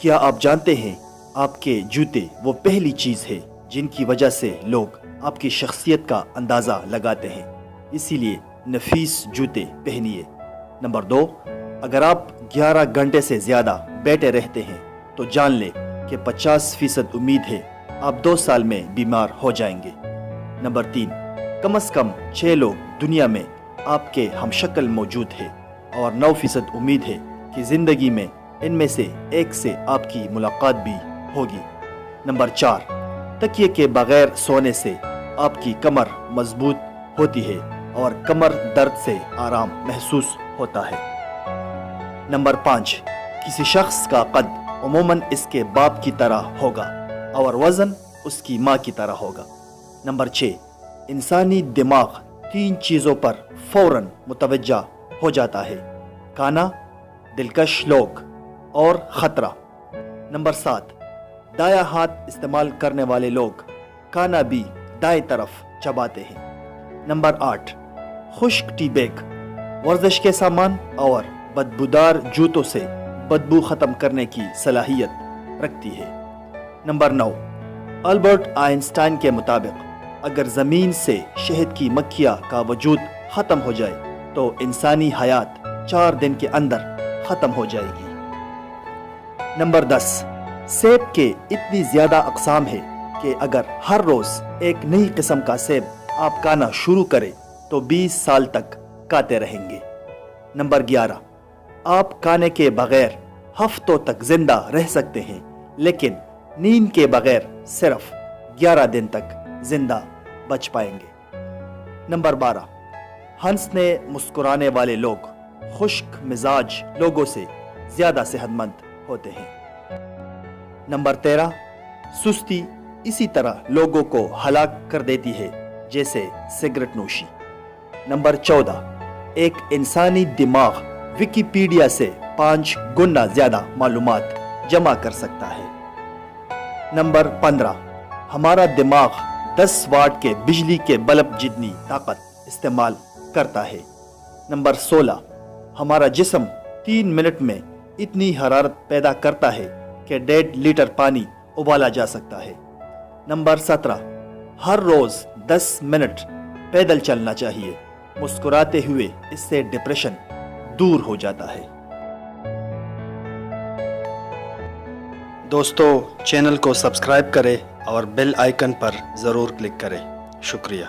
کیا آپ جانتے ہیں آپ کے جوتے وہ پہلی چیز ہے جن کی وجہ سے لوگ آپ کی شخصیت کا اندازہ لگاتے ہیں، اسی لیے نفیس جوتے پہنیے۔ نمبر 2، اگر آپ 11 گھنٹے سے زیادہ بیٹھے رہتے ہیں تو جان لیں کہ 50% امید ہے آپ 2 سال میں بیمار ہو جائیں گے۔ نمبر 3، کم از کم 6 لوگ دنیا میں آپ کے ہم شکل موجود ہیں اور 9% امید ہے کہ زندگی میں ان میں سے ایک سے آپ کی ملاقات بھی ہوگی۔ نمبر 4، تکیے کے بغیر سونے سے آپ کی کمر مضبوط ہوتی ہے اور کمر درد سے آرام محسوس ہوتا ہے۔ نمبر 5، کسی شخص کا قد عموماً اس کے باپ کی طرح ہوگا اور وزن اس کی ماں کی طرح ہوگا۔ نمبر 6، انسانی دماغ 3 چیزوں پر فوراً متوجہ ہو جاتا ہے: کھانا، دلکش لوگ اور خطرہ۔ نمبر 7، دایاں ہاتھ استعمال کرنے والے لوگ کھانا بھی دائیں طرف چباتے ہیں۔ نمبر 8، خشک ٹی بیگ ورزش کے سامان اور بدبودار جوتوں سے بدبو ختم کرنے کی صلاحیت رکھتی ہے۔ نمبر 9، البرٹ آئنسٹائن کے مطابق اگر زمین سے شہد کی مکھیاں کا وجود ختم ہو جائے تو انسانی حیات 4 دن کے اندر ختم ہو جائے گی۔ نمبر 10، سیب کے اتنی زیادہ اقسام ہے کہ اگر ہر روز ایک نئی قسم کا سیب آپ کھانا شروع کریں تو 20 سال تک کھاتے رہیں گے۔ نمبر 11، آپ کھانے کے بغیر ہفتوں تک زندہ رہ سکتے ہیں لیکن نیند کے بغیر صرف 11 دن تک زندہ بچ پائیں گے۔ نمبر 12، ہنسنے مسکرانے والے لوگ خشک مزاج لوگوں سے زیادہ صحت مند ہوتے ہیں۔ نمبر 13، سستی اسی طرح لوگوں کو ہلاک کر دیتی ہے جیسے سگریٹ نوشی۔ نمبر 14، ایک انسانی دماغ ویکیپیڈیا سے 5 گنا زیادہ معلومات جمع کر سکتا ہے۔ نمبر 15، ہمارا دماغ 10 واٹ کے بجلی کے بلب جتنی طاقت استعمال کرتا ہے۔ نمبر 16، ہمارا جسم 3 منٹ میں اتنی حرارت پیدا کرتا ہے کہ 1.5 لیٹر پانی ابالا جا سکتا ہے۔ نمبر 17، ہر روز 10 منٹ پیدل چلنا چاہیے۔ مسکراتے ہوئے اس سے ڈپریشن دور ہو جاتا ہے۔ دوستو، چینل کو سبسکرائب کریں اور بیل آئیکن پر ضرور کلک کریں۔ شکریہ۔